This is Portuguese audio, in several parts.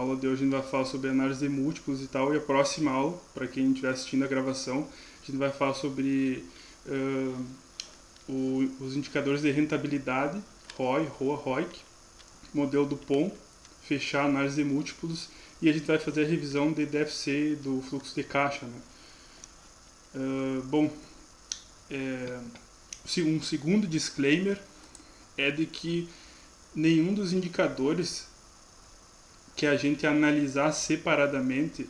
aula de hoje a gente vai falar sobre análise de múltiplos e tal, e a próxima aula, para quem estiver assistindo a gravação, a gente vai falar sobre os indicadores de rentabilidade, ROI, ROA, ROIC, modelo do POM, fechar a análise de múltiplos, e a gente vai fazer a revisão de DFC do fluxo de caixa, né? Um segundo disclaimer é de que nenhum dos indicadores que a gente analisar separadamente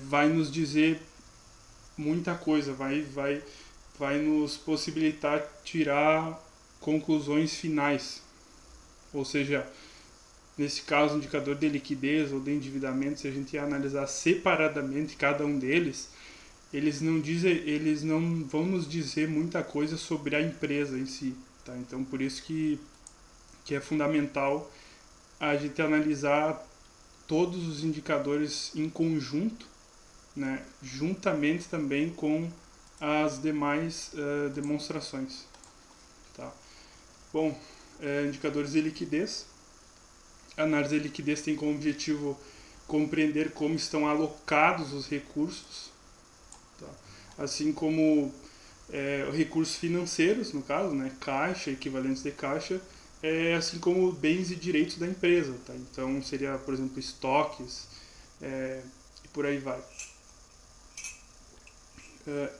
vai nos dizer muita coisa, vai nos possibilitar tirar conclusões finais. Ou seja, nesse caso, o indicador de liquidez ou de endividamento, se a gente analisar separadamente cada um deles, eles não vão nos dizer muita coisa sobre a empresa em si. Tá? Então, por isso que é fundamental a gente analisar todos os indicadores em conjunto, né, juntamente também com as demais demonstrações. Tá? Bom, indicadores de liquidez. A análise de liquidez tem como objetivo compreender como estão alocados os recursos, tá? Assim como recursos financeiros, no caso, né, caixa, equivalentes de caixa, assim como bens e direitos da empresa. Tá? Então seria, por exemplo, estoques e por aí vai.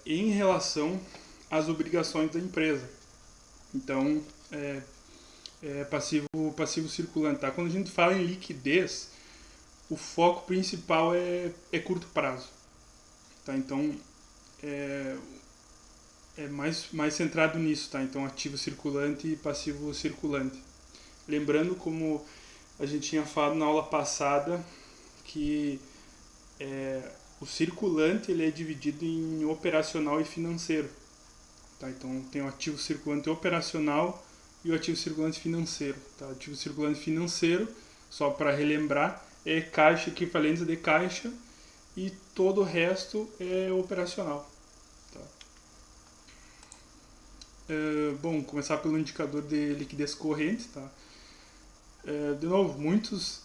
Em relação às obrigações da empresa. Então, passivo circulante. Tá? Quando a gente fala em liquidez, o foco principal é curto prazo. Tá? Então, mais centrado nisso. Tá? Então, ativo circulante e passivo circulante. Lembrando, como a gente tinha falado na aula passada, que o circulante ele é dividido em operacional e financeiro. Tá? Então tem o ativo circulante operacional e o ativo circulante financeiro. Tá? O ativo circulante financeiro, só para relembrar, é caixa, equivalentes de caixa, e todo o resto é operacional. Tá? Bom, começar pelo indicador de liquidez corrente. Tá? De novo, muitos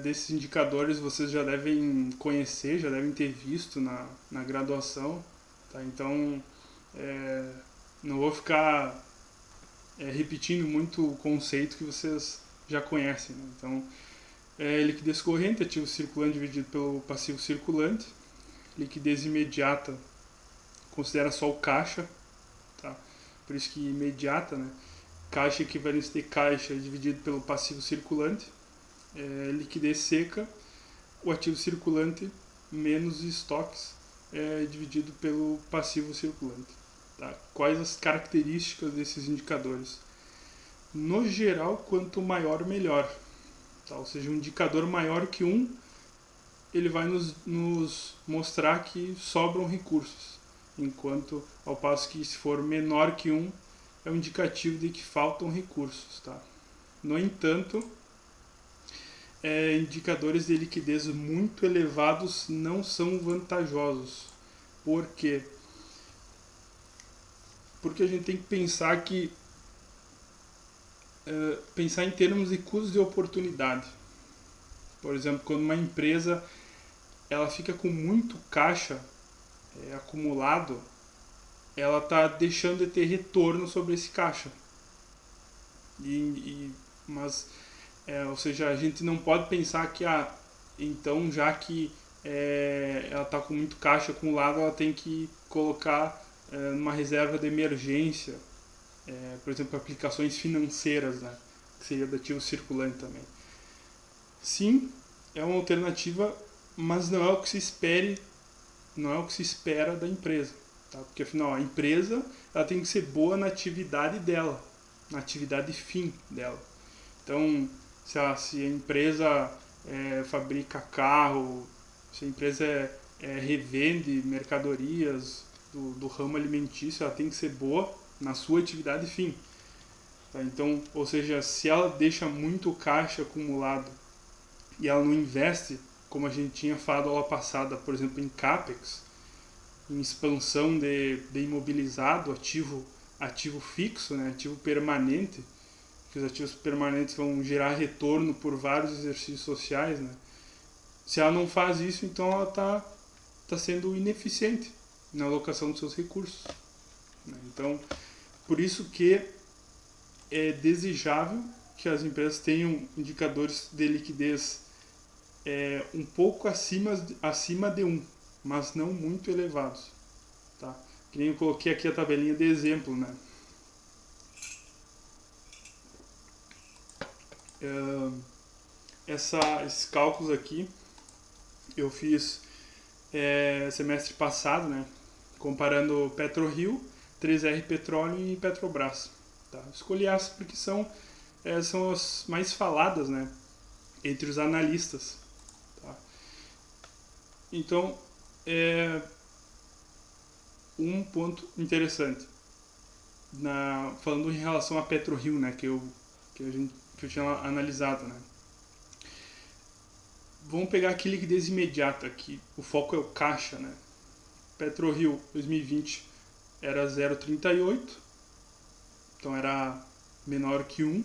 desses indicadores vocês já devem conhecer, já devem ter visto na graduação, tá? Então não vou ficar repetindo muito o conceito que vocês já conhecem, né? Então, liquidez corrente, ativo circulante dividido pelo passivo circulante. Liquidez imediata considera só o caixa, tá? Por isso que imediata, né? Caixa equivalente de caixa dividido pelo passivo circulante. Liquidez seca, o ativo circulante menos estoques dividido pelo passivo circulante. Tá? Quais as características desses indicadores? No geral, quanto maior, melhor. Tá? Ou seja, um indicador maior que um, ele vai nos mostrar que sobram recursos, enquanto ao passo que se for menor que um, é um indicativo de que faltam recursos. Tá? No entanto, indicadores de liquidez muito elevados não são vantajosos. Por quê? Porque a gente tem que pensar pensar em termos de custos de oportunidade. Por exemplo, quando uma empresa ela fica com muito caixa acumulado, ela está deixando de ter retorno sobre esse caixa. Ou seja, a gente não pode pensar que então já que ela está com muito caixa acumulado, ela tem que colocar numa reserva de emergência, por exemplo, aplicações financeiras, né, que seria do ativo circulante também. Sim, é uma alternativa, mas não é o que se espera da empresa, tá? Porque afinal a empresa ela tem que ser boa na atividade dela, na atividade fim dela. Então, se a empresa fabrica carro, se a empresa revende mercadorias do ramo alimentício, ela tem que ser boa na sua atividade fim. Tá? Então, ou seja, se ela deixa muito caixa acumulado e ela não investe, como a gente tinha falado na aula passada, por exemplo, em CAPEX, em expansão de imobilizado, ativo fixo, né, ativo permanente, que os ativos permanentes vão gerar retorno por vários exercícios sociais, né? Se ela não faz isso, então ela tá sendo ineficiente na alocação dos seus recursos, né? Então, por isso que é desejável que as empresas tenham indicadores de liquidez um pouco acima de 1, mas não muito elevados, tá? Que nem eu coloquei aqui a tabelinha de exemplo, né? Esses cálculos aqui eu fiz semestre passado, né? Comparando PetroRio, 3R Petróleo e Petrobras. Tá? Escolhi essas porque são as mais faladas, né? Entre os analistas. Tá? Então, um ponto interessante, falando em relação a PetroRio, né? Que eu tinha analisado, né? Vamos pegar aqui liquidez imediata, que o foco é o caixa, né? PetroRio 2020 era 0,38, então era menor que 1,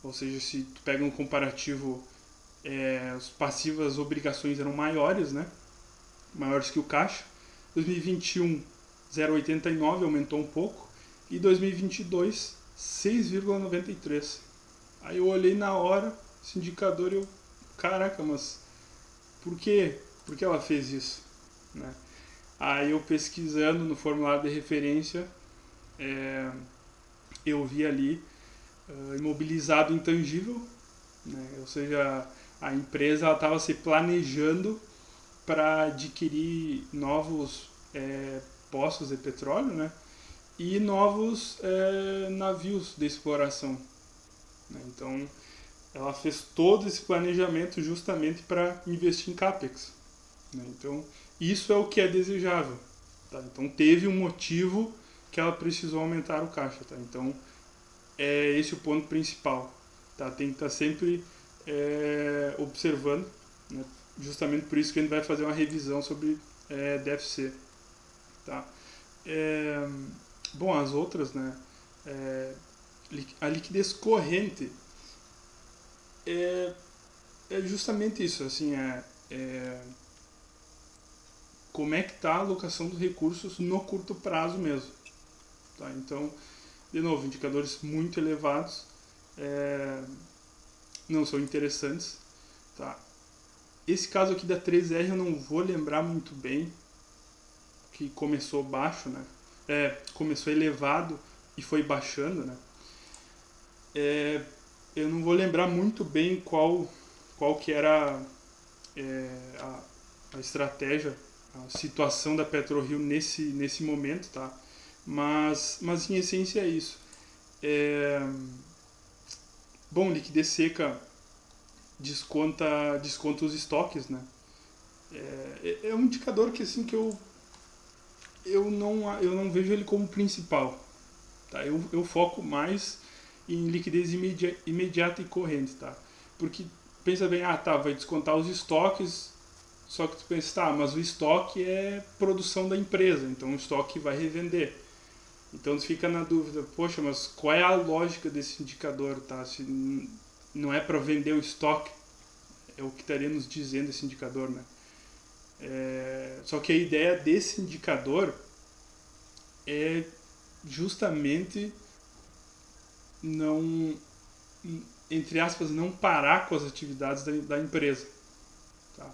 ou seja, se tu pega um comparativo, as passivas obrigações eram maiores, né? Maiores que o caixa. 2021 0,89, aumentou um pouco, e 2022 6,93. Aí eu olhei na hora esse indicador e eu, caraca, mas por quê? Por que ela fez isso? Né? Aí eu pesquisando no formulário de referência, eu vi ali imobilizado intangível, né? Ou seja, a empresa estava se planejando para adquirir novos poços de petróleo, né? E novos navios de exploração. Né? Então, ela fez todo esse planejamento justamente para investir em CAPEX. Né? Então, isso é o que é desejável. Tá? Então, teve um motivo que ela precisou aumentar o caixa. Tá? Então, é esse o ponto principal. Tá? Tem que estar sempre observando. Né? Justamente por isso que a gente vai fazer uma revisão sobre DFC. Tá? Bom, as outras, né? A liquidez corrente é justamente isso, assim, como é que está a alocação dos recursos no curto prazo mesmo. Tá? Então, de novo, indicadores muito elevados não são interessantes. Tá? Esse caso aqui da 3R eu não vou lembrar muito bem, que começou baixo, né? Começou elevado e foi baixando, né? Eu não vou lembrar muito bem qual que era a estratégia, a situação da PetroRio nesse momento, tá? Mas em essência é isso. Bom, liquidez seca desconta os estoques, né? É um indicador que assim que eu não vejo ele como principal, tá? Eu foco mais em liquidez imediata e corrente, tá? Porque pensa bem, vai descontar os estoques, só que tu pensa, tá, mas o estoque é produção da empresa, então o estoque vai revender. Então tu fica na dúvida, poxa, mas qual é a lógica desse indicador, tá? Se não é para vender o estoque, é o que estaria nos dizendo esse indicador, né? Só que a ideia desse indicador é justamente não, entre aspas, não parar com as atividades da empresa. Tá?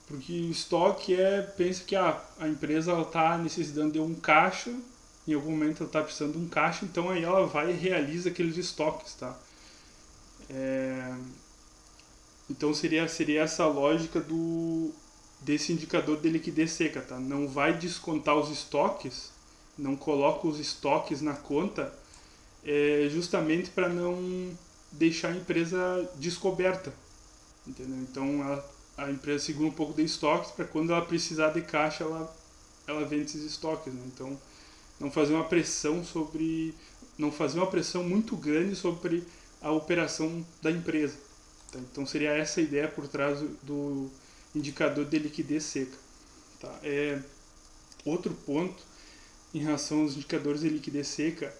Porque o estoque pensa que a empresa está necessitando de um caixa, em algum momento ela está precisando de um caixa, então aí ela vai e realiza aqueles estoques. Tá? Então seria essa a lógica desse indicador de liquidez seca. Tá? Não vai descontar os estoques, não coloca os estoques na conta, justamente para não deixar a empresa descoberta, entendeu? Então a empresa segura um pouco de estoques para quando ela precisar de caixa ela vende esses estoques, né? Então não fazer uma pressão muito grande sobre a operação da empresa, tá? Então seria essa a ideia por trás do indicador de liquidez seca, tá? Outro ponto em relação aos indicadores de liquidez seca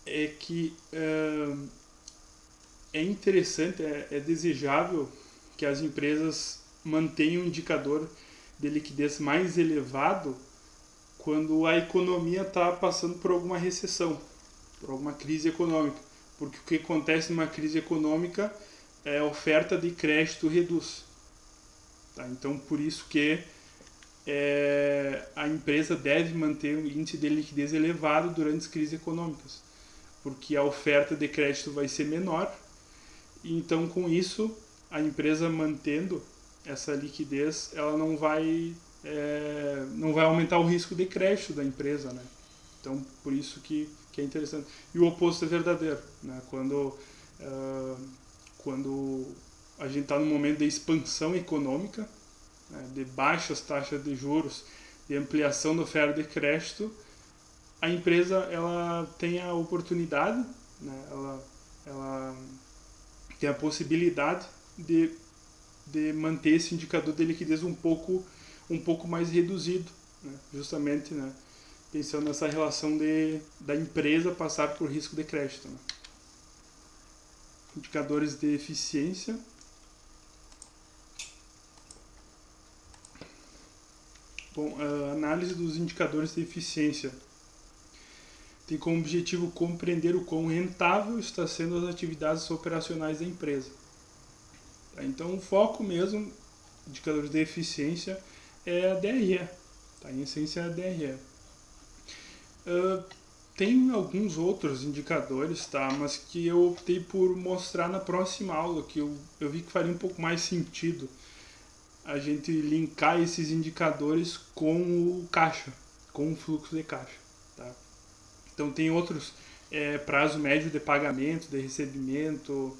é que é interessante, é desejável que as empresas mantenham um indicador de liquidez mais elevado quando a economia está passando por alguma recessão, por alguma crise econômica. Porque o que acontece numa crise econômica é a oferta de crédito reduz. Tá? Então, por isso que a empresa deve manter um índice de liquidez elevado durante as crises econômicas, porque a oferta de crédito vai ser menor, e então com isso a empresa mantendo essa liquidez, ela não vai aumentar o risco de crédito da empresa, né? Então por isso que é interessante. E o oposto é verdadeiro, né? Quando a gente está num momento de expansão econômica, né, de baixas taxas de juros, de ampliação da oferta de crédito, a empresa ela tem a oportunidade, né, ela tem a possibilidade de manter esse indicador de liquidez um pouco mais reduzido, né, justamente, né, pensando nessa relação da empresa passar por risco de crédito. Né. Indicadores de eficiência. Bom, a análise dos indicadores de eficiência tem como objetivo compreender o quão rentável está sendo as atividades operacionais da empresa. Tá? Então, o foco mesmo, indicadores de eficiência, é a DRE. Tá? Em essência, é a DRE. Tem alguns outros indicadores, tá? Mas que eu optei por mostrar na próxima aula, que eu vi que faria um pouco mais sentido a gente linkar esses indicadores com o caixa, com o fluxo de caixa. Tá? Então tem outros, prazo médio de pagamento, de recebimento,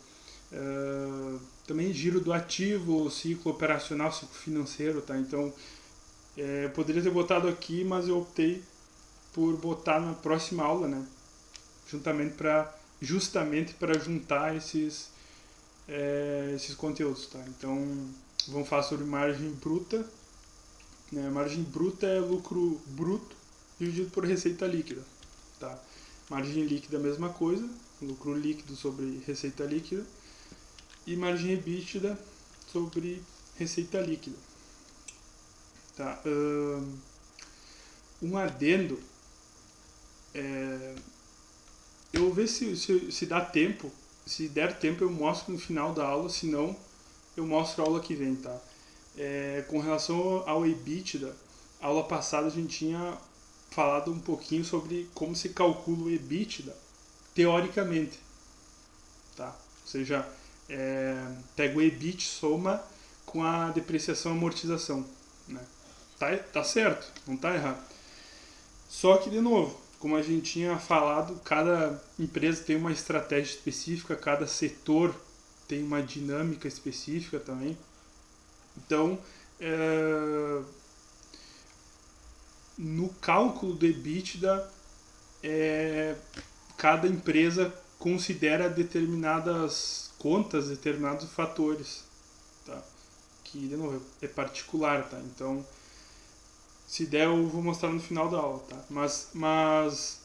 também giro do ativo, ciclo operacional, ciclo financeiro. Tá? Então eu poderia ter botado aqui, mas eu optei por botar na próxima aula, né? Justamente para juntar esses conteúdos. Tá? Então vamos falar sobre margem bruta. Né? Margem bruta é lucro bruto dividido por receita líquida. Tá? Margem líquida é a mesma coisa, lucro líquido sobre receita líquida. E margem EBITDA sobre receita líquida. Tá? Um adendo. Eu vou ver se dá tempo. Se der tempo eu mostro no final da aula, se não eu mostro a aula que vem, tá? Com relação ao EBITDA, a aula passada a gente tinha falado um pouquinho sobre como se calcula o EBITDA teoricamente, tá? Ou seja, pega o EBIT, soma com a depreciação e amortização, né? Tá certo, não tá errado. Só que, de novo, como a gente tinha falado, cada empresa tem uma estratégia específica, cada setor tem uma dinâmica específica também. Então, no cálculo do EBITDA, cada empresa considera determinadas contas, determinados fatores, tá? Que, de novo, é particular, tá? Então, se der, eu vou mostrar no final da aula, tá? Mas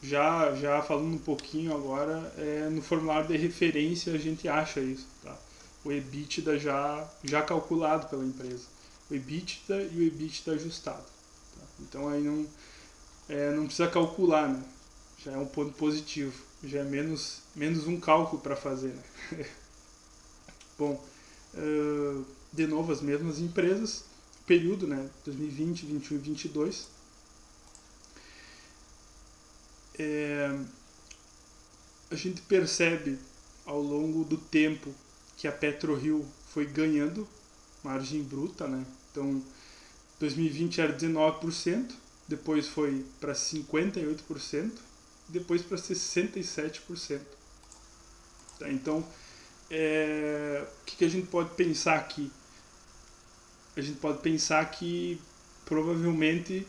já falando um pouquinho agora, no formulário de referência a gente acha isso, tá? O EBITDA já calculado pela empresa. O EBITDA e o EBITDA ajustado. Tá? Então aí não precisa calcular, né? Já é um ponto positivo. Já é menos um cálculo para fazer, né? Bom, de novo as mesmas empresas, período, né? 2020, 21 e 22. A gente percebe ao longo do tempo que a PetroRio foi ganhando margem bruta, né? Então, 2020 era 19%, depois foi para 58%, depois para 67%. Tá? Então, o que a gente pode pensar aqui? A gente pode pensar que provavelmente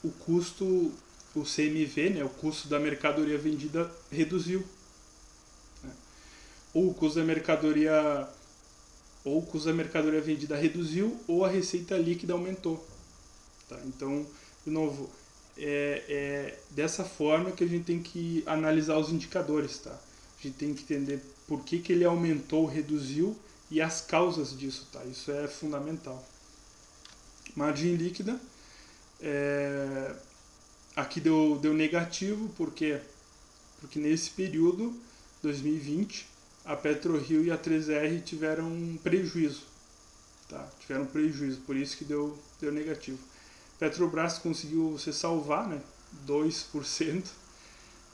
o custo, o CMV, né, o custo da mercadoria vendida reduziu. Né? Ou o custo da mercadoria vendida reduziu, ou a receita líquida aumentou. Tá? Então, de novo, é dessa forma que a gente tem que analisar os indicadores, tá? A gente tem que entender por que ele aumentou, reduziu e as causas disso, tá? Isso é fundamental. Margem líquida, aqui deu negativo, porque nesse período, 2020, a PetroRio e a 3R tiveram um prejuízo, tá? Tiveram prejuízo, por isso que deu negativo. Petrobras conseguiu se salvar, né? 2%.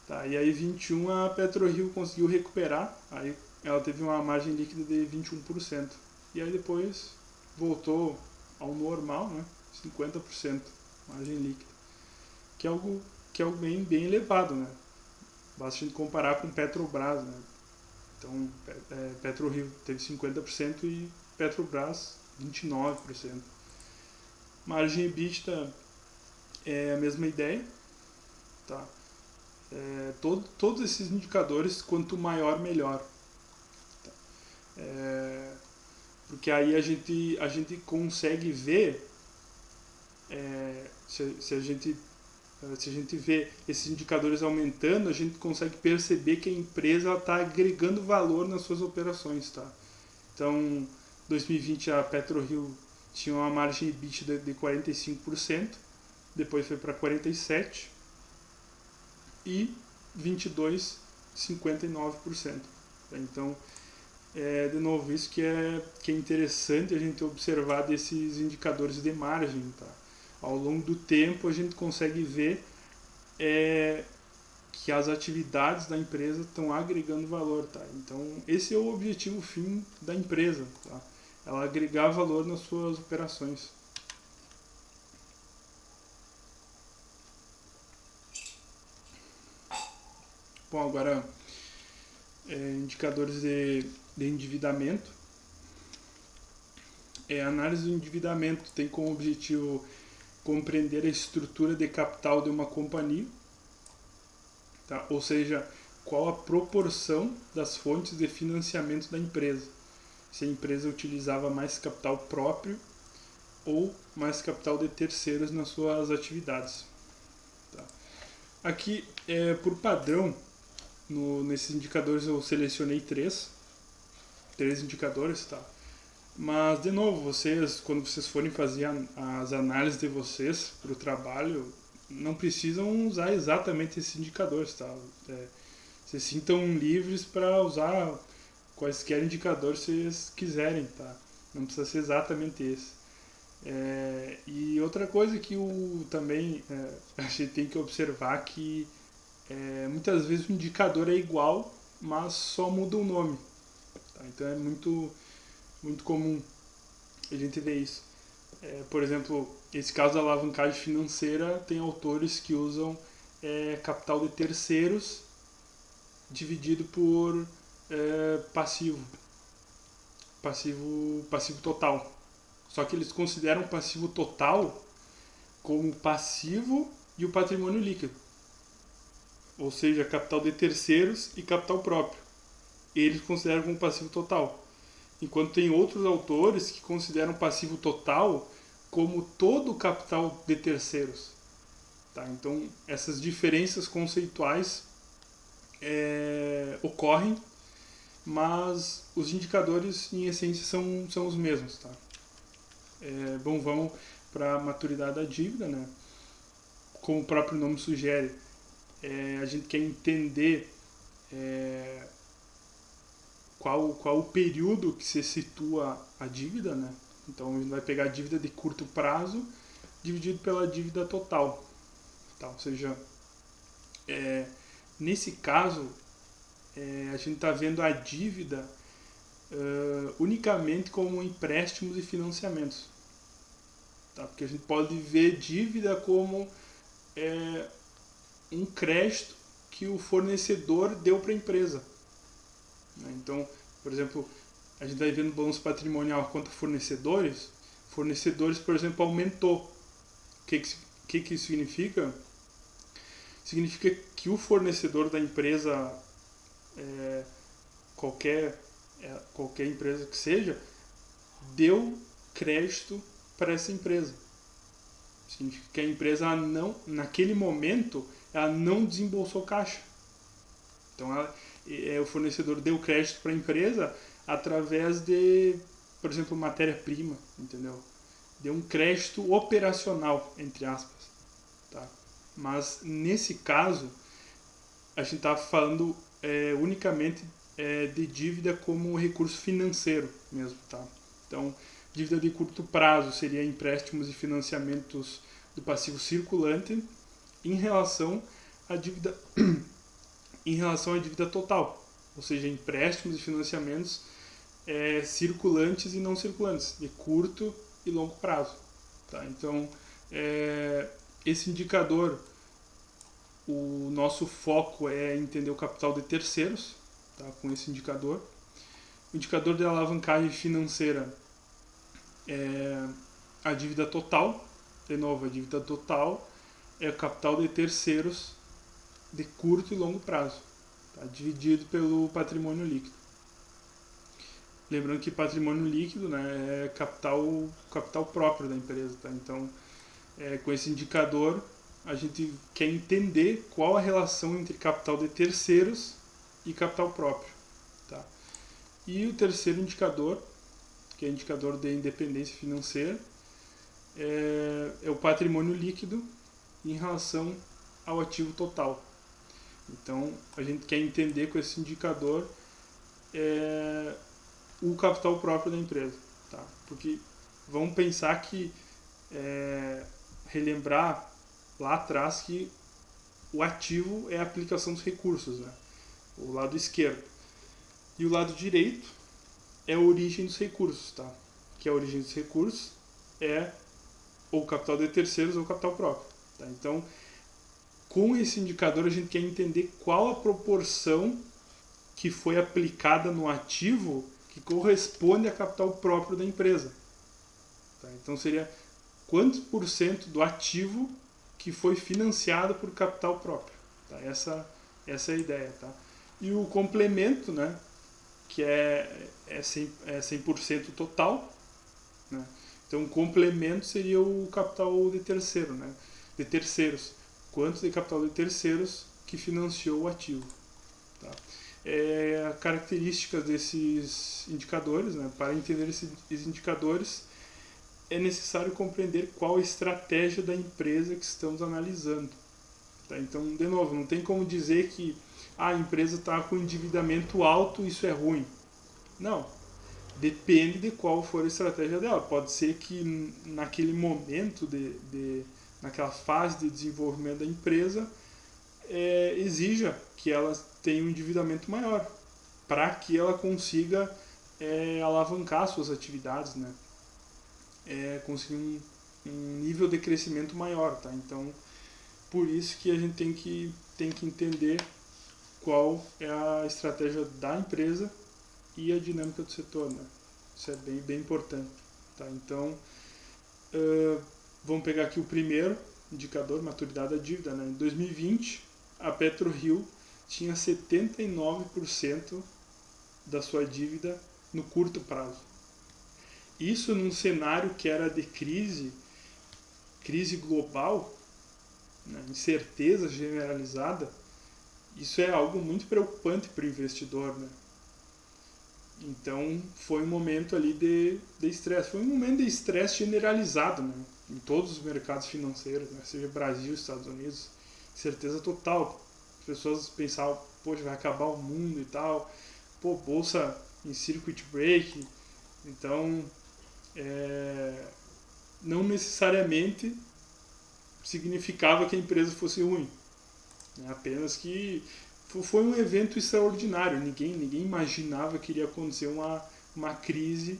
Tá? E aí 21 a PetroRio conseguiu recuperar, aí ela teve uma margem líquida de 21%. E aí depois voltou ao normal, né? 50% margem líquida. Que é algo bem elevado, né? Basta a gente comparar com Petrobras, né? Então, PetroRio teve 50% e Petrobras 29%. Margem EBITDA é a mesma ideia, tá? Todos esses indicadores, quanto maior, melhor. Tá? Porque aí a gente consegue ver, se a gente vê esses indicadores aumentando, a gente consegue perceber que a empresa está agregando valor nas suas operações. Tá? Então, 2020 a PetroRio tinha uma margem EBITDA de 45%, depois foi para 47% e 22, 59%. Então, de novo, isso que é interessante a gente observar desses indicadores de margem. Tá? Ao longo do tempo, a gente consegue ver que as atividades da empresa estão agregando valor. Tá? Então, esse é o objetivo fim da empresa. Tá? Ela agregar valor nas suas operações. Bom, agora indicadores de endividamento. A análise do endividamento tem como objetivo compreender a estrutura de capital de uma companhia, tá? Ou seja, qual a proporção das fontes de financiamento da empresa. Se a empresa utilizava mais capital próprio ou mais capital de terceiros nas suas atividades. Tá? Aqui, por padrão, nesses indicadores eu selecionei três indicadores, tá? Mas, de novo, quando vocês forem fazer as análises de vocês para o trabalho, não precisam usar exatamente esses indicadores, tá? Vocês sintam livres para usar quaisquer indicadores se vocês quiserem, tá? Não precisa ser exatamente esse. E outra coisa que também a gente tem que observar que muitas vezes o indicador é igual, mas só muda o nome. Tá? Então é muito comum a gente ver isso. Por exemplo, esse caso da alavancagem financeira, tem autores que usam capital de terceiros dividido por passivo total. Só que eles consideram passivo total como passivo e o patrimônio líquido. Ou seja, capital de terceiros e capital próprio. Eles consideram como passivo total. Enquanto tem outros autores que consideram passivo total como todo o capital de terceiros. Tá? Então, essas diferenças conceituais ocorrem, mas os indicadores, em essência, são os mesmos. Tá? Bom, vamos para a maturidade da dívida. Né? Como o próprio nome sugere, a gente quer entender qual o período que se situa a dívida, né? Então a gente vai pegar a dívida de curto prazo dividido pela dívida total. Tá? Ou seja, nesse caso, a gente está vendo a dívida unicamente como empréstimos e financiamentos. Tá? Porque a gente pode ver dívida como um crédito que o fornecedor deu para a empresa. Então, por exemplo, a gente vai vendo o balanço patrimonial quanto a fornecedores, por exemplo, aumentou. O que isso significa? Significa que o fornecedor da empresa, qualquer empresa que seja, deu crédito para essa empresa. Significa que a empresa, ela não, naquele momento, ela não desembolsou caixa. Então, o fornecedor deu crédito para a empresa através de, por exemplo, matéria-prima, entendeu? Deu um crédito operacional, entre aspas. Tá? Mas, nesse caso, a gente está falando unicamente de dívida como recurso financeiro mesmo. Tá? Então, dívida de curto prazo seria empréstimos e financiamentos do passivo circulante em relação à dívida total, ou seja, empréstimos e financiamentos circulantes e não circulantes, de curto e longo prazo. Tá? Então, esse indicador, o nosso foco é entender o capital de terceiros, tá? Com esse indicador. O indicador de alavancagem financeira é a dívida total. De novo, a dívida total é o capital de terceiros de curto e longo prazo, tá? Dividido pelo patrimônio líquido. Lembrando que patrimônio líquido, né, é capital próprio da empresa. Tá? Então, com esse indicador, a gente quer entender qual a relação entre capital de terceiros e capital próprio. Tá? E o terceiro indicador, que é o indicador de independência financeira, é o patrimônio líquido em relação ao ativo total. Então, a gente quer entender com esse indicador o capital próprio da empresa. Tá? Porque vamos pensar que, relembrar lá atrás que o ativo é a aplicação dos recursos, né? O lado esquerdo. E o lado direito é a origem dos recursos. Tá? Que a origem dos recursos é ou capital de terceiros ou capital próprio. Tá? Então, com esse indicador, a gente quer entender qual a proporção que foi aplicada no ativo que corresponde a capital próprio da empresa. Tá? Então, seria quantos por cento do ativo que foi financiado por capital próprio. Tá? Essa é a ideia. Tá? E o complemento, né, que é 100% total, né? Então, o complemento seria o capital de terceiro, né? De terceiros. Quanto de capital de terceiros que financiou o ativo. Tá? Características desses indicadores, né? Para entender esses indicadores, é necessário compreender qual a estratégia da empresa que estamos analisando. Tá? Então, de novo, não tem como dizer que a empresa está com endividamento alto, isso é ruim. Não. Depende de qual for a estratégia dela. Pode ser que naquele momento, naquela fase de desenvolvimento da empresa, exija que ela tenha um endividamento maior, para que ela consiga alavancar suas atividades, né? Conseguir um nível de crescimento maior. Tá? Então, por isso que a gente tem que entender qual é a estratégia da empresa e a dinâmica do setor, né? Isso é bem, bem importante. Tá? Então, vamos pegar aqui o primeiro indicador, maturidade da dívida. Né? Em 2020, a PetroRio tinha 79% da sua dívida no curto prazo. Isso num cenário que era de crise global, né? Incerteza generalizada. Isso é algo muito preocupante para o investidor, né? Então, foi um momento ali de estresse. Foi um momento de estresse generalizado, né? Em todos os mercados financeiros, né? Seja Brasil, Estados Unidos. Certeza total. As pessoas pensavam, poxa, vai acabar o mundo e tal. Pô, bolsa em circuit break. Então, não necessariamente significava que a empresa fosse ruim. Apenas que foi um evento extraordinário. Ninguém imaginava que iria acontecer uma crise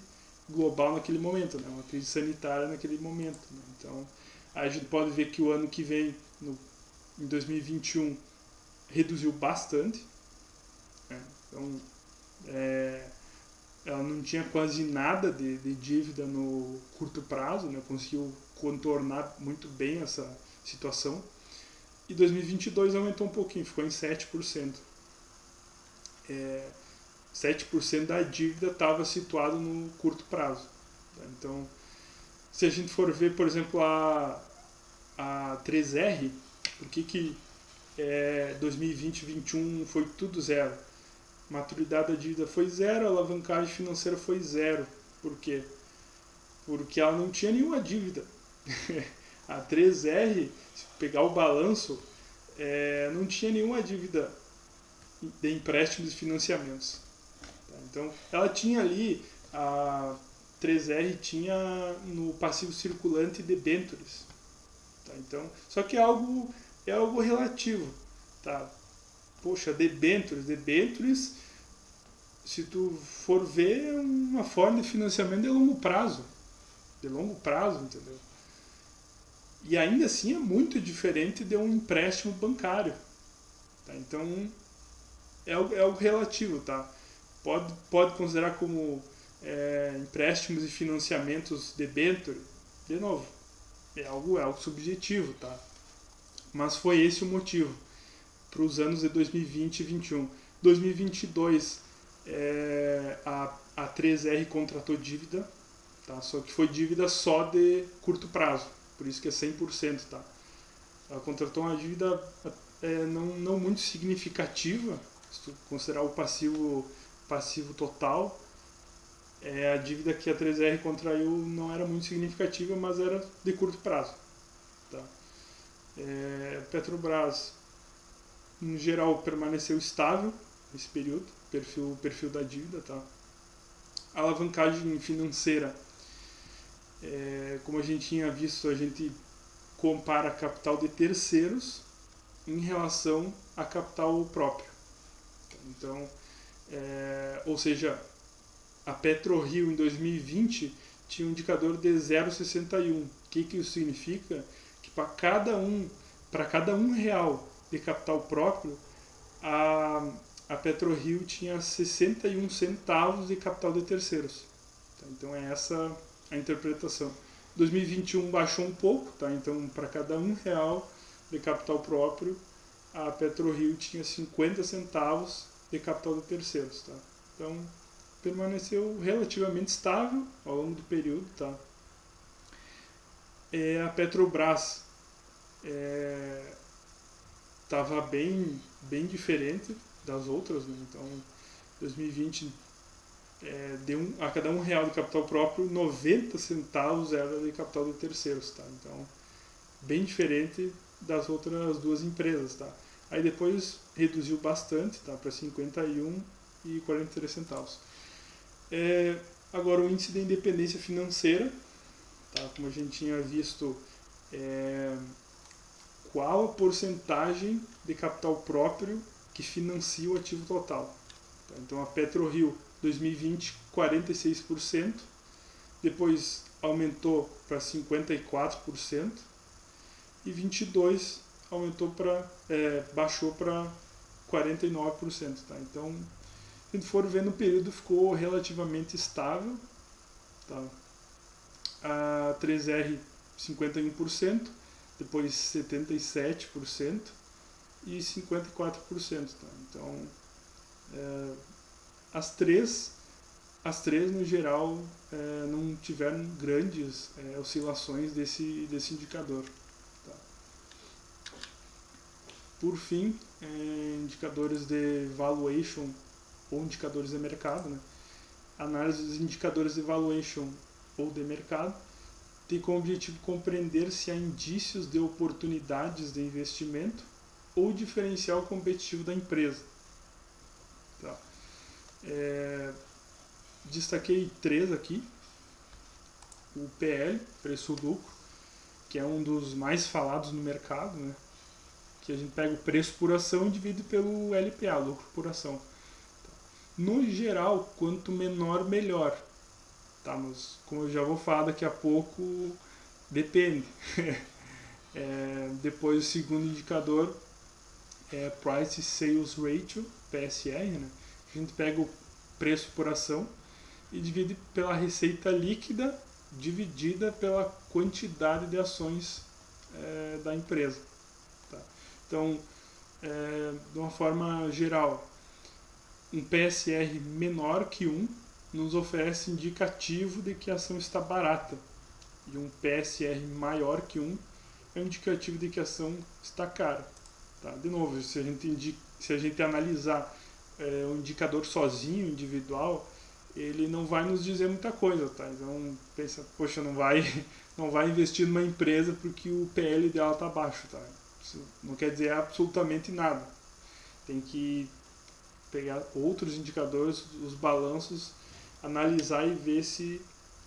global naquele momento, né? Uma crise sanitária naquele momento. Né? Então, a gente pode ver que o ano que vem, em 2021, reduziu bastante. Né? Então, ela não tinha quase nada de dívida no curto prazo, né? Conseguiu contornar muito bem essa situação. E 2022 aumentou um pouquinho, ficou em 7%. 7% da dívida estava situado no curto prazo. Então, se a gente for ver, por exemplo, a 3R, por que 2020 e 2021 foi tudo zero? Maturidade da dívida foi zero, a alavancagem financeira foi zero. Por quê? Porque ela não tinha nenhuma dívida. A 3R, se pegar o balanço, não tinha nenhuma dívida de empréstimos e financiamentos. Tá? Então, ela tinha ali, a 3R tinha no passivo circulante debêntures. Tá? Então, só que é algo relativo. Tá? Poxa, debêntures, se tu for ver, é uma forma de financiamento de longo prazo. De longo prazo, entendeu? E ainda assim é muito diferente de um empréstimo bancário. Tá? Então, é algo relativo. Tá? Pode considerar como empréstimos e financiamentos debênture. De novo, é algo subjetivo. Tá? Mas foi esse o motivo para os anos de 2020 e 2021. 2022, a 3R contratou dívida, tá? Só que foi dívida só de curto prazo, por isso que é 100%. Tá? Ela contratou uma dívida não muito significativa, se tu considerar o passivo total. A dívida que a 3R contraiu não era muito significativa, mas era de curto prazo. Tá? Petrobras, em geral, permaneceu estável nesse período, perfil da dívida. Tá? A alavancagem financeira, como a gente tinha visto, a gente compara capital de terceiros em relação a capital próprio. Então, ou seja, a PetroRio em 2020 tinha um indicador de 0,61. O que isso significa? Que para cada um real de capital próprio, a PetroRio tinha 61 centavos de capital de terceiros. Tá? Então é essa a interpretação. 2021 baixou um pouco, tá? Então para cada um real de capital próprio, a PetroRio tinha 50 centavos de capital de terceiros. Tá? Então permaneceu relativamente estável ao longo do período. Tá? A Petrobras estava bem diferente das outras. Né? Então 2020 a cada um real de capital próprio, 90 centavos era de capital de terceiros. Tá? Então bem diferente das outras duas empresas. Tá? Aí depois reduziu bastante, tá? Para 51 e 43 centavos. Agora o índice de independência financeira, tá? Como a gente tinha visto, qual a porcentagem de capital próprio que financia o ativo total. Tá? Então a PetroRio 2020 46%, depois aumentou para 54% e 22 baixou para 49%. Tá? Então, se a gente for ver no período, ficou relativamente estável. Tá? A 3R 51%, depois 77% e 54%. Tá? Então, as três no geral não tiveram grandes oscilações desse indicador. Tá? Por fim, indicadores de valuation ou indicadores de mercado. Né? Análise dos indicadores de valuation ou de mercado tem como objetivo compreender se há indícios de oportunidades de investimento ou diferencial competitivo da empresa. Tá? Destaquei 3 aqui. O PL, preço-lucro, que é um dos mais falados no mercado, né? Que a gente pega o preço por ação e divide pelo LPA, lucro por ação. No geral, quanto menor, melhor. Tá? Mas, como eu já vou falar daqui a pouco, depende. Depois, o segundo indicador é Price Sales Ratio, PSR. Né? A gente pega o preço por ação e divide pela receita líquida dividida pela quantidade de ações da empresa. Tá? Então, de uma forma geral, um PSR menor que 1 nos oferece indicativo de que a ação está barata. E um PSR maior que 1 é um indicativo de que a ação está cara. Tá? De novo, se a gente analisar um indicador sozinho, individual, ele não vai nos dizer muita coisa. Tá? Então, pensa, poxa, não vai investir numa empresa porque o PL dela está baixo. Tá? Isso não quer dizer absolutamente nada. Tem que pegar outros indicadores, os balanços, analisar e ver se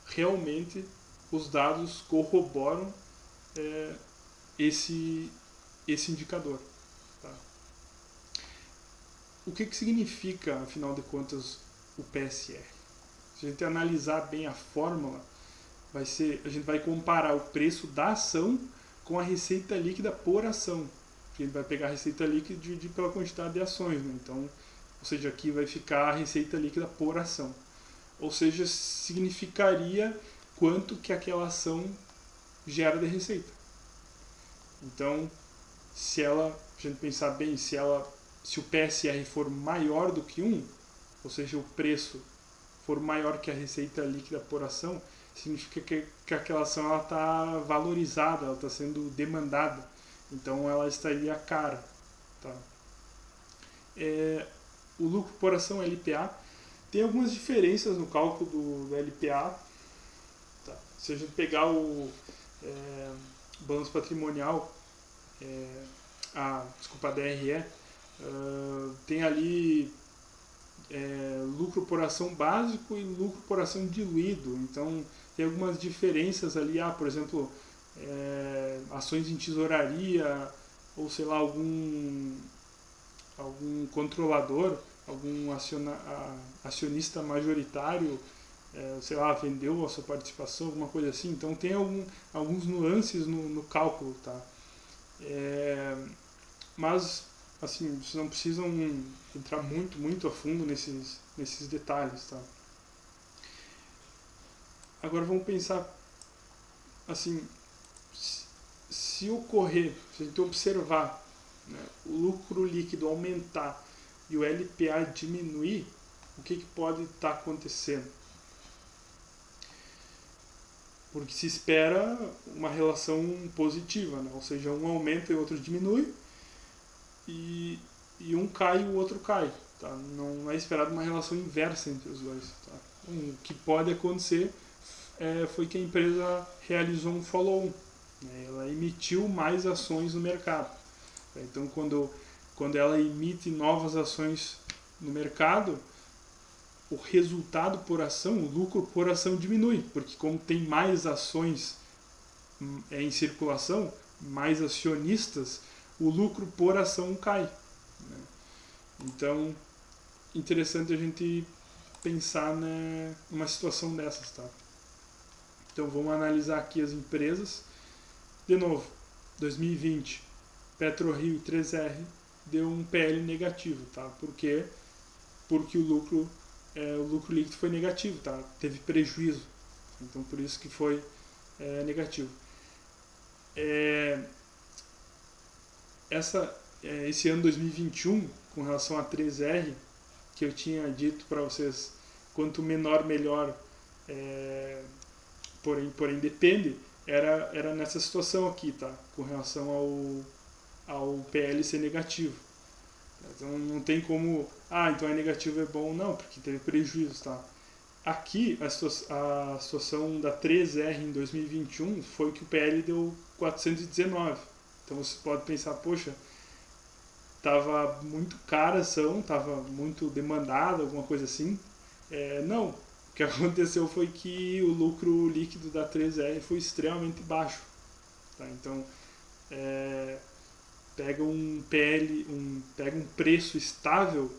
realmente os dados corroboram esse indicador. Tá? O que significa, afinal de contas, o PSR? Se a gente analisar bem a fórmula, a gente vai comparar o preço da ação com a receita líquida por ação. A gente vai pegar a receita líquida e dividir pela quantidade de ações. Né? Então, ou seja, aqui vai ficar a receita líquida por ação. Ou seja, significaria quanto que aquela ação gera de receita. Então, se a gente pensar bem, se o PSR for maior do que 1, ou seja, o preço for maior que a receita líquida por ação, significa que aquela ação está valorizada, ela está sendo demandada. Então, ela estaria cara. Tá? O lucro por ação, LPA, tem algumas diferenças no cálculo do LPA. Tá? Se a gente pegar o balanço patrimonial, a DRE, tem ali lucro por ação básico e lucro por ação diluído. Então, tem algumas diferenças ali. Por exemplo, ações em tesouraria, ou sei lá, algum controlador, algum acionista majoritário, sei lá, vendeu a sua participação, alguma coisa assim. Então tem alguns nuances no cálculo, tá? Mas, assim, vocês não precisam entrar muito a fundo nesses detalhes, tá? Agora vamos pensar, assim, se ocorrer, se a gente observar, né, o lucro líquido aumentar e o LPA diminuir, o que pode estar acontecendo? Porque se espera uma relação positiva, né? Ou seja, um aumenta e o outro diminui, e um cai e o outro cai. Tá? Não é esperado uma relação inversa entre os dois. Tá? O que pode acontecer foi que a empresa realizou um follow-on. Né? Ela emitiu mais ações no mercado. Tá? Então, quando ela emite novas ações no mercado, o resultado por ação, o lucro por ação diminui, porque como tem mais ações em circulação, mais acionistas, o lucro por ação cai. Né? Então, interessante a gente pensar numa situação dessas. Tá? Então, vamos analisar aqui as empresas. De novo, 2020, PetroRio e 3R deu um PL negativo. Tá? Por quê? Porque o lucro líquido foi negativo, tá? Teve prejuízo. Então, por isso que foi negativo. Esse ano 2021, com relação a 3R, que eu tinha dito para vocês, quanto menor, melhor, porém depende, era nessa situação aqui, tá? Com relação ao PL ser negativo. Então não tem como, então é negativo, é bom, não, porque teve prejuízo, tá? Aqui, a situação da 3R em 2021 foi que o PL deu 419. Então você pode pensar, poxa, estava muito cara a ação, estava muito demandada, alguma coisa assim. Não, o que aconteceu foi que o lucro líquido da 3R foi extremamente baixo. Tá? Então, pega um preço estável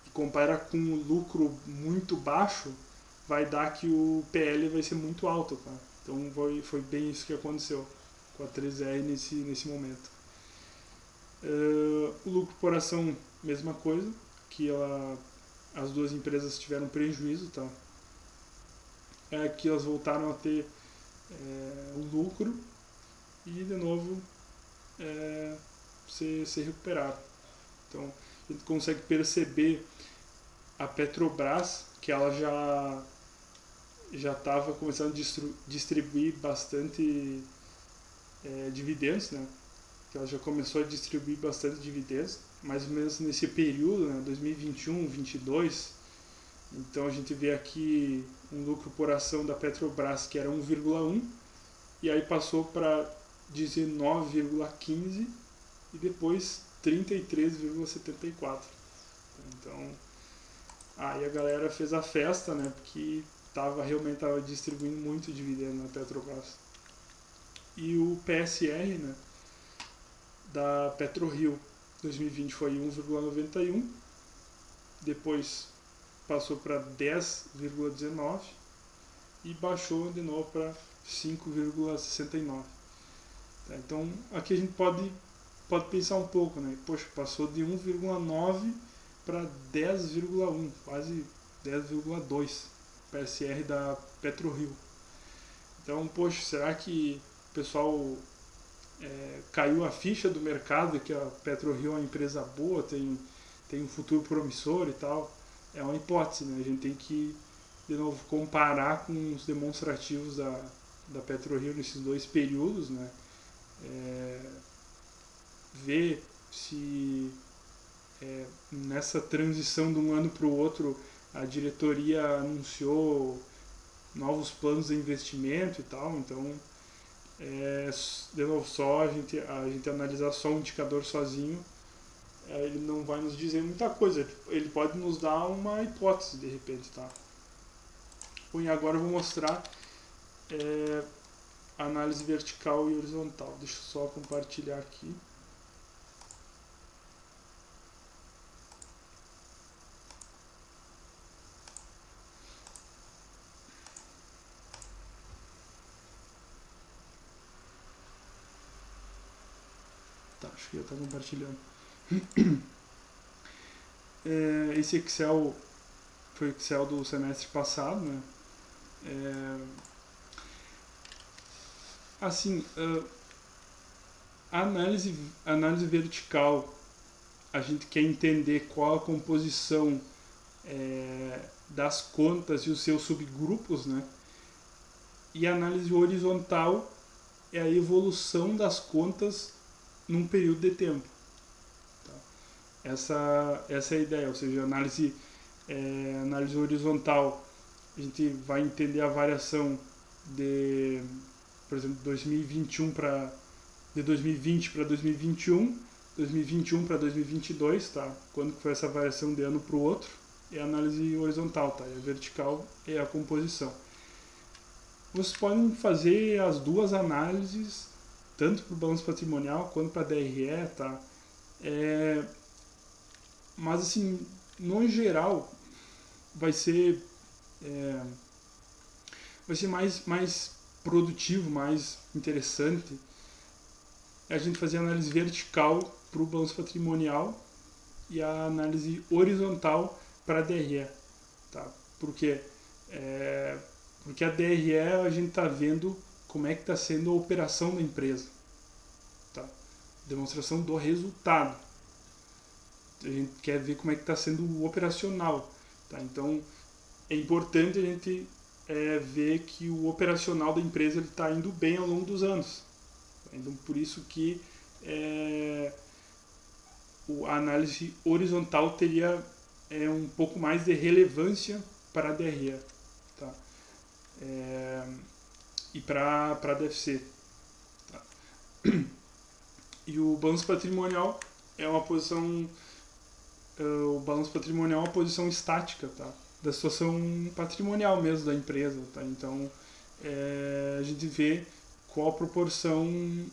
e compara com um lucro muito baixo, vai dar que o PL vai ser muito alto. Tá? Então foi bem isso que aconteceu com a 3R nesse momento. O lucro por ação, mesma coisa, que as duas empresas tiveram prejuízo. Tá? Aqui elas voltaram a ter o lucro e de novo se recuperaram. Então a gente consegue perceber a Petrobras, que ela já estava começando a distribuir bastante dividendos, né? Que ela já começou a distribuir bastante dividendos, mais ou menos nesse período, né? 2021, 2022. Então a gente vê aqui um lucro por ação da Petrobras que era 1,1 e aí passou para 19,15 e depois 33,74. Então, aí a galera fez a festa, né? Porque realmente estava distribuindo muito dividendo na Petrobras. E o PSR, né, da PetroRio 2020 foi 1,91, depois passou para 10,19 e baixou de novo para 5,69. Tá, então aqui a gente pode pensar um pouco, né? Poxa, passou de 1,9 para 10,1, quase 10,2 PSR da PetroRio. Então, poxa, será que o pessoal caiu a ficha do mercado que a PetroRio é uma empresa boa, tem um futuro promissor e tal? É uma hipótese, né? A gente tem que, de novo, comparar com os demonstrativos da PetroRio nesses dois períodos, né? Ver se nessa transição de um ano para o outro a diretoria anunciou novos planos de investimento e tal. Então, de novo, só a gente analisar só um indicador sozinho, ele não vai nos dizer muita coisa. Ele pode nos dar uma hipótese de repente, tá? Bom, e agora eu vou mostrar análise vertical e horizontal. Deixa eu só compartilhar aqui. Tá, acho que já está compartilhando. Esse Excel foi o Excel do semestre passado, né? Assim, a análise vertical, a gente quer entender qual a composição das contas e os seus subgrupos, né? E a análise horizontal é a evolução das contas num período de tempo. Tá? Essa é a ideia, ou seja, análise horizontal, a gente vai entender a variação de, por exemplo, 2021 de 2020 para 2021, 2021 para 2022, tá? Quando foi essa variação de ano para o outro, é a análise horizontal, tá? E a vertical é a composição. Vocês podem fazer as duas análises, tanto para o balanço patrimonial quanto para a DRE, tá? Mas, assim, no geral, vai ser mais produtivo, mais interessante a gente fazer a análise vertical para o balanço patrimonial e a análise horizontal para a DRE. Tá? Porque a DRE a gente está vendo como é que está sendo a operação da empresa. Tá? Demonstração do resultado. A gente quer ver como é que está sendo o operacional. Tá? Então, é importante a gente ver que o operacional da empresa está indo bem ao longo dos anos. Então, por isso que a análise horizontal teria um pouco mais de relevância para a DRE, tá? E para a DFC. Tá? E o balanço patrimonial é uma posição... o balanço patrimonial é uma posição estática, tá? Da situação patrimonial mesmo da empresa, tá? Então, a gente vê qual a proporção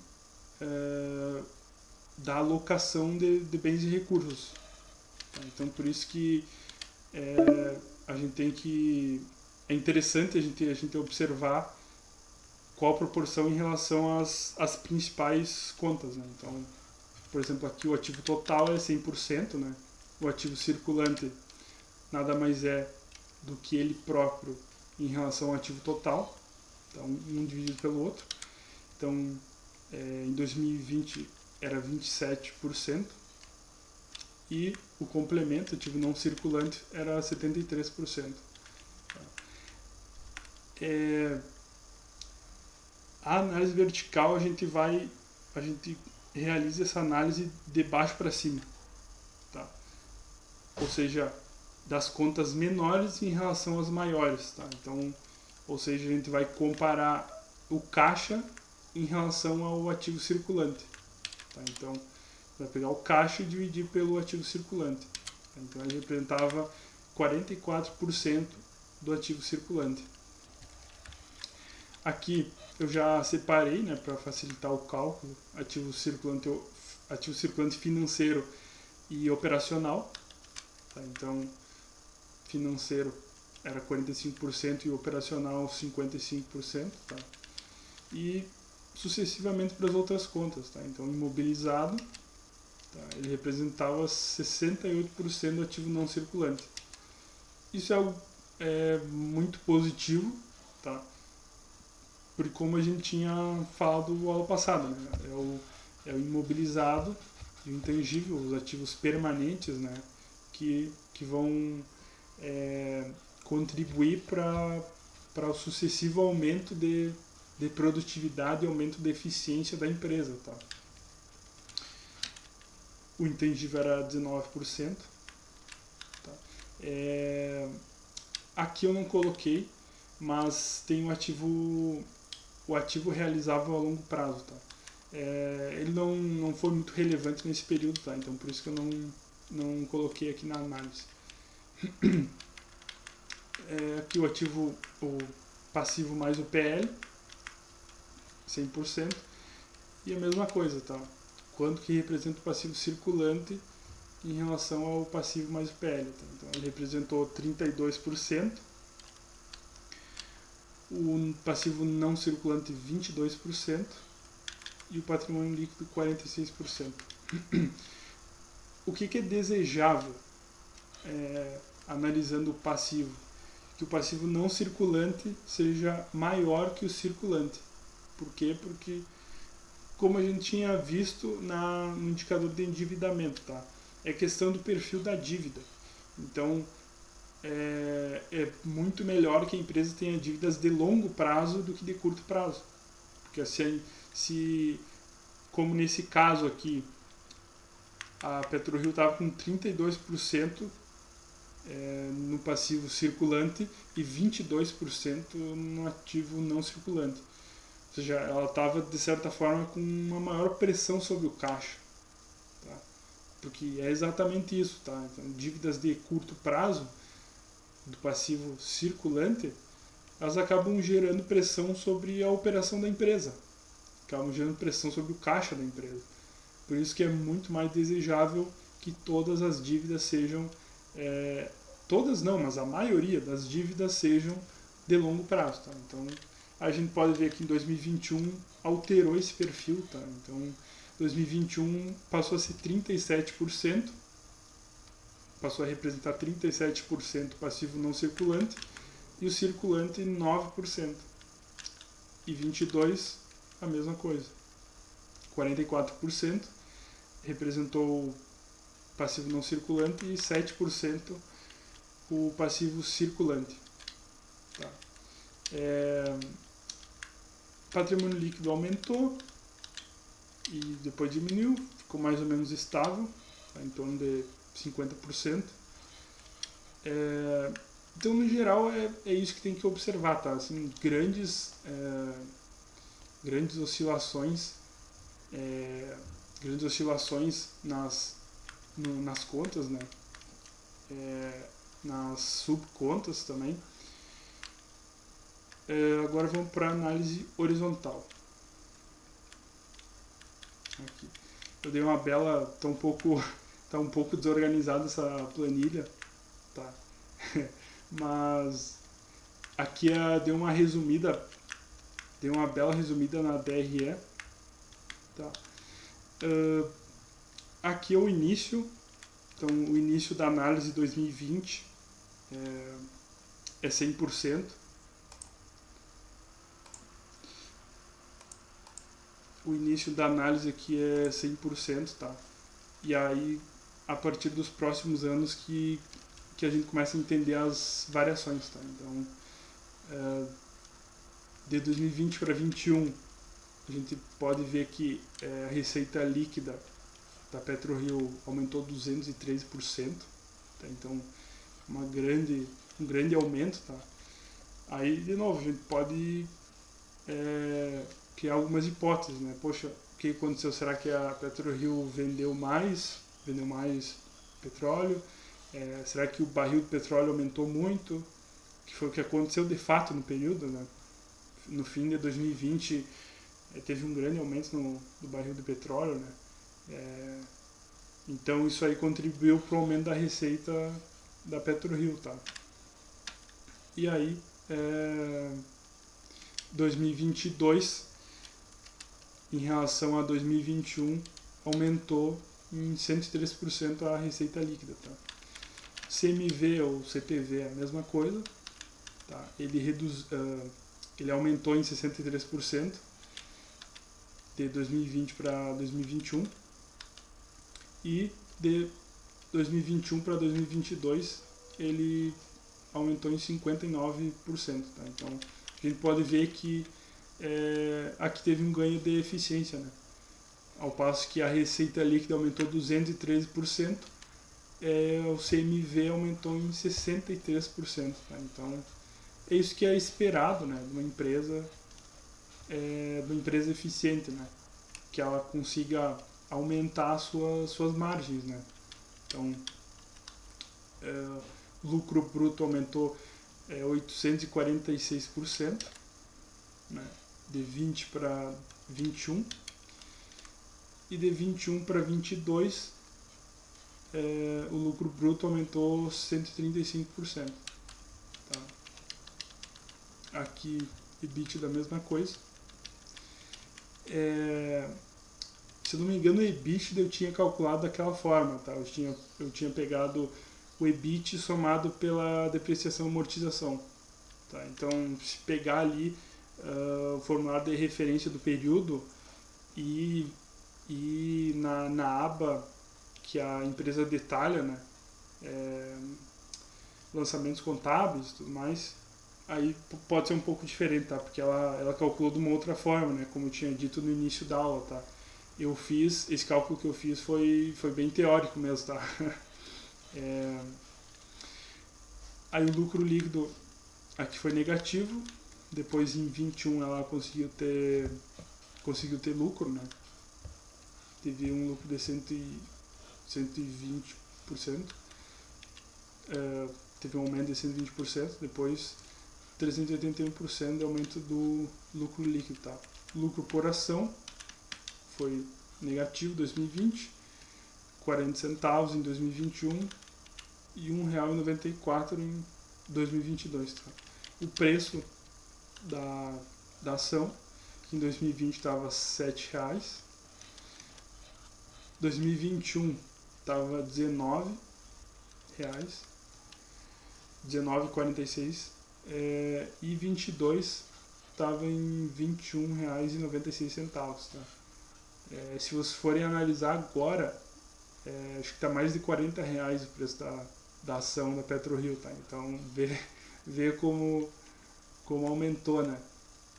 da alocação de bens e recursos. Tá? Então, por isso que a gente tem que... É interessante a gente observar qual a proporção em relação às principais contas, né? Então, por exemplo, aqui o ativo total é 100%, né? O ativo circulante nada mais é do que ele próprio em relação ao ativo total, então um dividido pelo outro. Então, em 2020 era 27% e o complemento, ativo não circulante, era 73%. A análise vertical a gente realiza essa análise de baixo para cima, tá? Ou seja, das contas menores em relação às maiores, tá? Então, ou seja, a gente vai comparar o caixa em relação ao ativo circulante, tá? Então, vai pegar o caixa e dividir pelo ativo circulante. Então, ele representava 44% do ativo circulante. Aqui eu já separei, né, para facilitar o cálculo, ativo circulante financeiro e operacional. Tá? Então, financeiro era 45% e operacional 55%. Tá? E sucessivamente para as outras contas. Tá? Então, imobilizado, tá? Ele representava 68% do ativo não circulante. Isso é algo muito positivo, tá? Porque como a gente tinha falado no ano passado, né? É o imobilizado e o intangível, os ativos permanentes, né? que vão contribuir para o sucessivo aumento de produtividade e aumento de eficiência da empresa. Tá? O intangível era 19%. Tá? Aqui eu não coloquei, mas tem o ativo realizável a longo prazo. Tá? Ele não foi muito relevante nesse período, tá? Então por isso que eu não coloquei aqui na análise. Aqui o passivo mais o PL, 100%, e a mesma coisa, tá? Quanto que representa o passivo circulante em relação ao passivo mais o PL. Tá? Então ele representou 32%, o passivo não circulante 22% e o patrimônio líquido 46%. O que é desejável analisando o passivo? Que o passivo não circulante seja maior que o circulante. Por quê? Porque, como a gente tinha visto no indicador de endividamento, tá? É questão do perfil da dívida. Então, é muito melhor que a empresa tenha dívidas de longo prazo do que de curto prazo. Porque se como nesse caso aqui, a PetroRio estava com 32% no passivo circulante e 22% no ativo não circulante. Ou seja, ela estava, de certa forma, com uma maior pressão sobre o caixa. Tá? Porque é exatamente isso. Tá? Então, dívidas de curto prazo do passivo circulante, elas acabam gerando pressão sobre a operação da empresa, acabam gerando pressão sobre o caixa da empresa. Por isso que é muito mais desejável que todas as dívidas sejam, todas não, mas a maioria das dívidas sejam de longo prazo. Tá? Então a gente pode ver que em 2021 alterou esse perfil. Tá? Então 2021 passou a ser 37%, passou a representar 37% passivo não circulante e o circulante 9%. E 22% a mesma coisa. 44% representou o passivo não circulante e 7% o passivo circulante. Tá? Patrimônio líquido aumentou e depois diminuiu, ficou mais ou menos estável, tá? Em torno de 50%. Então, no geral, é isso que tem que observar, tá? Assim, grandes oscilações, nas contas, né? Nas subcontas também. Agora vamos para a análise horizontal. Aqui. Eu dei uma bela, tá um pouco desorganizada essa planilha, tá? Mas aqui deu uma bela resumida na DRE, tá? Aqui é o início, então o início da análise 2020 é 100%. O início da análise aqui é 100%, tá? E aí, a partir dos próximos anos que a gente começa a entender as variações, tá? Então, de 2020 para 2021 a gente pode ver que a receita líquida da PetroRio aumentou 213%, tá? Então um grande aumento. Tá? Aí, de novo, a gente pode criar algumas hipóteses, né? Poxa, o que aconteceu? Será que a PetroRio vendeu mais petróleo? Será que o barril de petróleo aumentou muito? Que foi o que aconteceu de fato no período, né? No fim de 2020 teve um grande aumento do barril de petróleo, né? Então isso aí contribuiu para o aumento da receita da PetroRio, tá? E aí, 2022, em relação a 2021, aumentou em 103% a receita líquida, tá? CMV ou CPV é a mesma coisa, tá? Ele aumentou em 63% de 2020 para 2021 e de 2021 para 2022 ele aumentou em 59%, tá? Então a gente pode ver que aqui teve um ganho de eficiência, né? Ao passo que a receita líquida aumentou 213%, o CMV aumentou em 63%, tá? Então é isso que é esperado, né, de uma empresa eficiente, né, que ela consiga aumentar suas margens, né. Então o lucro bruto aumentou 846%, né, de 20 para 21, e de 21 para 22 o lucro bruto aumentou 135%. Tá? Aqui EBITDA da mesma coisa. Se não me engano, o EBITDA eu tinha calculado daquela forma. Tá? Eu tinha pegado o EBIT somado pela depreciação e amortização. Tá? Então, se pegar ali o formulário de referência do período e na aba que a empresa detalha, né, lançamentos contábeis e tudo mais, aí pode ser um pouco diferente, tá? Porque ela calculou de uma outra forma, né? Como eu tinha dito no início da aula, tá? Esse cálculo que eu fiz foi bem teórico mesmo, tá? Aí o lucro líquido aqui foi negativo, depois em 21 ela conseguiu ter lucro, né? Teve um lucro de 120%, teve um aumento de 120%, depois 381% de aumento do lucro líquido. Tá? Lucro por ação foi negativo em 2020, 40 centavos em 2021 e R$ 1,94 em 2022. Tá? O preço da ação, que em 2020 estava R$ 7,00, 2021 estava R$19, 19,46, e 22 estava em R$ 21,96. Tá? Se vocês forem analisar agora, acho que está mais de R$40 o preço da ação da PetroRio. Tá? Então vê como aumentou, né?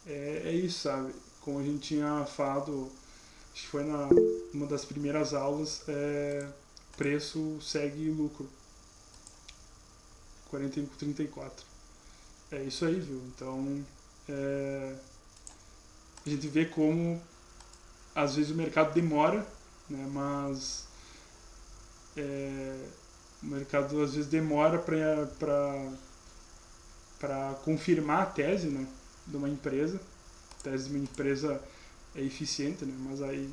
É isso, sabe? Como a gente tinha falado, acho que foi uma das primeiras aulas, preço segue lucro. 41,34. É isso aí, viu? Então, a gente vê como às vezes o mercado demora, né? Mas o mercado às vezes demora para confirmar a tese, né, de uma empresa. A tese de uma empresa é eficiente, né? Mas aí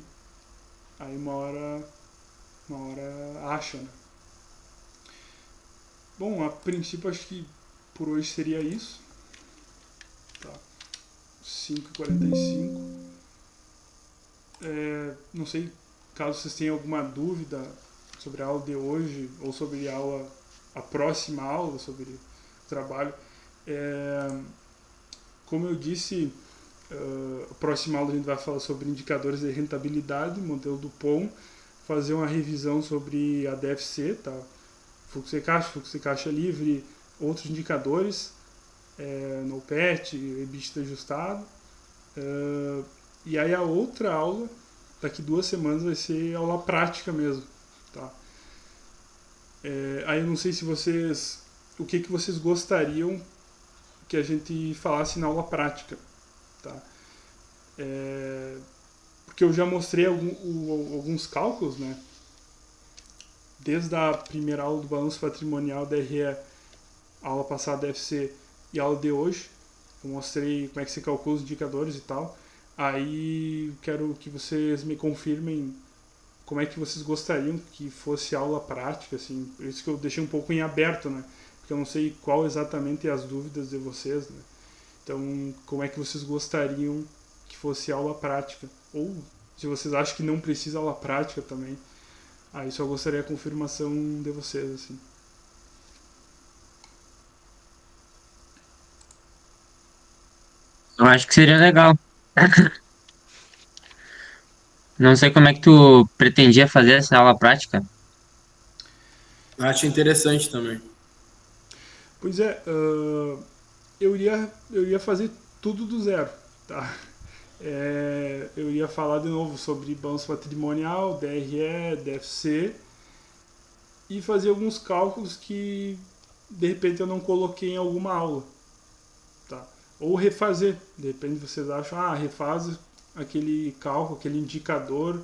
uma hora acha, né? Bom, a princípio acho que por hoje seria isso. Tá. 5h45. Não sei, caso vocês tenham alguma dúvida sobre a aula de hoje ou sobre a próxima aula, sobre o trabalho. Como eu disse, a próxima aula a gente vai falar sobre indicadores de rentabilidade, modelo Dupont, fazer uma revisão sobre a DFC, tá? Fluxo de caixa livre, outros indicadores, NOPAT, EBITDA ajustado, E aí a outra aula, daqui 2 semanas, vai ser aula prática mesmo, tá? Aí eu não sei se vocês... O que, que vocês gostariam que a gente falasse na aula prática, tá? Porque eu já mostrei alguns cálculos, né? Desde a primeira aula do balanço patrimonial da RE, a aula passada da FC e a aula de hoje. Eu mostrei como é que se calcula os indicadores e tal. Aí quero que vocês me confirmem como é que vocês gostariam que fosse aula prática, assim. Por isso que eu deixei um pouco em aberto, né? Porque eu não sei qual exatamente é as dúvidas de vocês, né? Então, como é que vocês gostariam que fosse aula prática? Ou se vocês acham que não precisa aula prática também, aí só gostaria a confirmação de vocês, assim. Eu acho que seria legal. Não sei como é que tu pretendia fazer essa aula prática. Acho interessante também. Pois é, eu iria fazer tudo do zero, tá? Eu iria falar de novo sobre balanço patrimonial, DRE, DFC e fazer alguns cálculos que de repente eu não coloquei em alguma aula, tá? Ou refazer, de repente vocês acham, refaz aquele cálculo, aquele indicador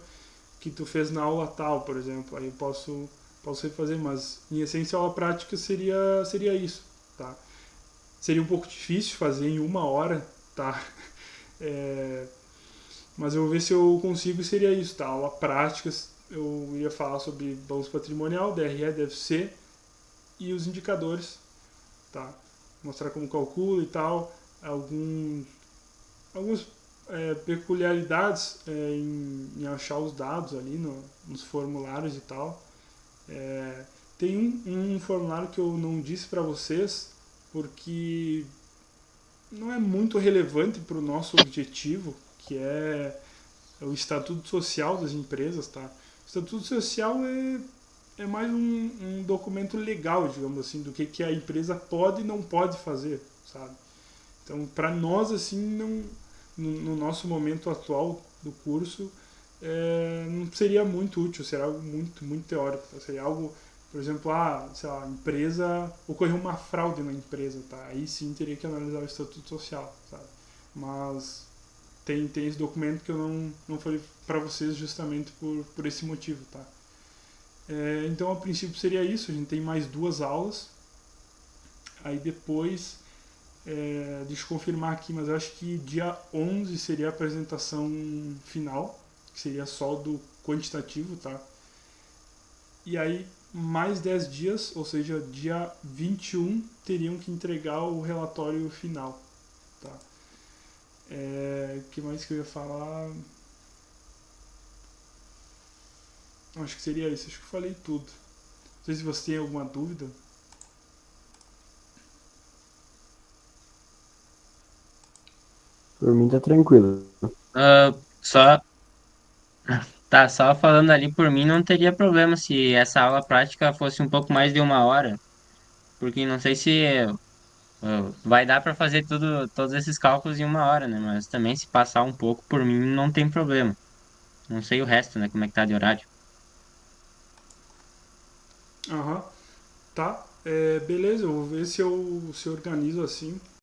que tu fez na aula tal, por exemplo, aí eu posso refazer, mas em essência a aula prática seria isso, tá? Seria um pouco difícil fazer em 1 hora, tá? É, mas eu vou ver se eu consigo, seria isso, tá? Aula prática, eu ia falar sobre balanço patrimonial, DRE, DFC e os indicadores, tá? Mostrar como calcula e tal, algumas peculiaridades em achar os dados ali nos formulários e tal. É, tem um formulário que eu não disse para vocês, porque não é muito relevante para o nosso objetivo, que é o estatuto social das empresas, tá? O estatuto social é mais um documento legal, digamos assim, do que a empresa pode e não pode fazer, sabe? Então, para nós, assim, não, no nosso momento atual do curso, não seria muito útil, seria algo muito, muito teórico. Tá? Seria algo, por exemplo, sei lá, empresa, ocorreu uma fraude na empresa, tá? Aí sim teria que analisar o estatuto social, sabe? Mas tem esse documento que eu não falei para vocês justamente por esse motivo, tá? Então, a princípio seria isso. A gente tem mais 2 aulas. Aí depois, deixa eu confirmar aqui, mas eu acho que dia 11 seria a apresentação final, que seria só do quantitativo, tá? E aí, mais 10 dias, ou seja, dia 21, teriam que entregar o relatório final, tá? O que mais que eu ia falar? Acho que seria isso, acho que eu falei tudo. Não sei se você tem alguma dúvida. Por mim tá tranquilo. Ah, só, tá, só falando ali por mim, não teria problema se essa aula prática fosse um pouco mais de 1 hora, porque não sei se vai dar para fazer todos esses cálculos em 1 hora, né? Mas também se passar um pouco por mim, não tem problema. Não sei o resto, né? Como é que tá de horário. Aham, tá. Beleza, eu vou ver se eu organizo assim.